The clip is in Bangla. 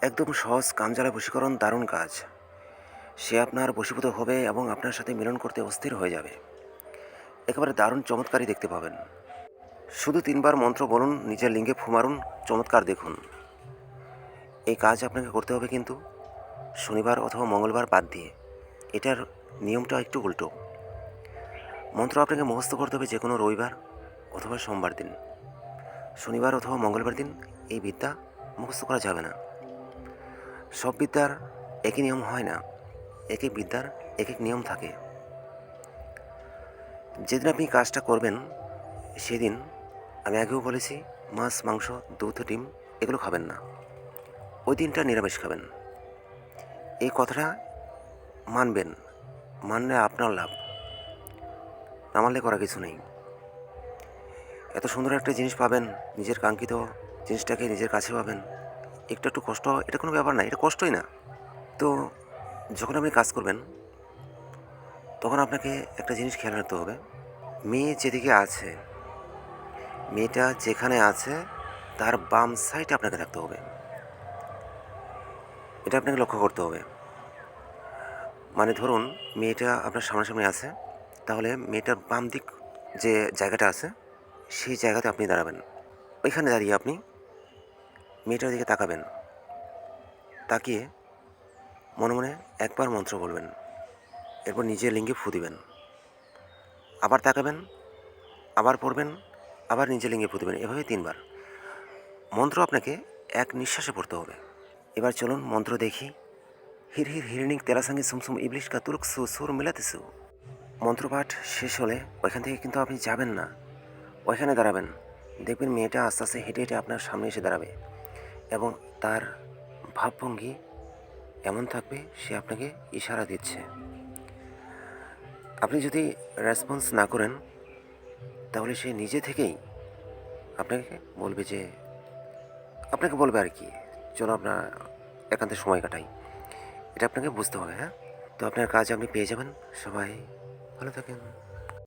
একদম সহজ কামজালা বশীকরণ দারুণ কাজ। সে আপনার বশীভূত হবে এবং আপনার সাথে মিলন করতে অস্থির হয়ে যাবে। একেবারে দারুণ চমৎকারই দেখতে পাবেন। শুধু ৩ বার মন্ত্র বলুন, নিজের লিঙ্গে ফু মারুন, চমৎকার দেখুন। এই কাজ আপনাকে করতে হবে কিন্তু শনিবার অথবা মঙ্গলবার বাদ দিয়ে। এটার নিয়মটা একটু উল্টো। মন্ত্র আপনাকে মুখস্থ করতে হবে যেকোনো রবিবার অথবা সোমবার দিন। শনিবার অথবা মঙ্গলবার দিন এই বিদ্যা মুখস্থ করা যাবে না। সব বিদ্যার একই নিয়ম হয় না। এক এক বিদ্যার এক এক নিয়ম থাকে। যেদিন আপনি কাজটা করবেন সেদিন আমি আগেও বলেছি, মাছ, মাংস, দুধ, ডিম এগুলো খাবেন না। ওই দিনটা নিরামিষ খাবেন। এই কথাটা মানবেন। মানলে আপনার লাভ, না মানলে করা কিছু নেই। এত সুন্দর একটা জিনিস পাবেন, নিজের কাঙ্ক্ষিত জিনিসটাকে নিজের কাছে পাবেন। একটু একটু কষ্ট, এটা কোনো ব্যাপার না, এটা কষ্টই না। তো যখন আপনি কাজ করবেন তখন আপনাকে একটা জিনিস খেয়াল রাখতে হবে। মেয়ে যেদিকে আছে, মেয়েটা যেখানে আছে তার বাম সাইডে আপনাকে থাকতে হবে। এটা আপনাকে লক্ষ্য করতে হবে। মানে ধরুন মেয়েটা আপনার সামনাসামনি আছে, তাহলে মেয়েটার বাম দিক যে জায়গাটা আছে সেই জায়গাতে আপনি দাঁড়াবেন। ওইখানে দাঁড়িয়ে আপনি মেয়েটার দিকে তাকাবেন। তাকিয়ে মনে মনে একবার মন্ত্র বলবেন, এরপর নিজের লিঙ্গে ফু দিবেন। আবার তাকাবেন, আবার পড়বেন, আবার নিজের লিঙ্গে ফু দিবেন। এভাবে ৩ বার। মন্ত্র আপনাকে এক নিঃশ্বাসে পড়তে হবে। এবার চলুন মন্ত্র দেখি। হির হির হিরণিক তেলাসাঙ্গি সুমসুম ইবলিশ কা তুরুক সু সুর মিলাতেসু। মন্ত্রপাঠ শেষ হলে ওইখান থেকে কিন্তু আপনি যাবেন না, ওইখানে দাঁড়াবেন। দেখবেন মেয়েটা আস্তে আস্তে হেঁটে হেঁটে আপনার সামনে এসে দাঁড়াবে এবং তার ভাবভঙ্গি এমন থাকবে সে আপনাকে ইশারা দিচ্ছে। আপনি যদি রেসপন্স না করেন তাহলে সে নিজে থেকেই আপনাকে বলবে যে, আপনাকে বলবে আর কি, চলো আপনার একান্তে সময় কাটাই। এটা আপনাকে বুঝতে হবে, হ্যাঁ? তো আপনার কাজ আপনি পেয়ে যাবেন। সবাই ভালো থাকেন।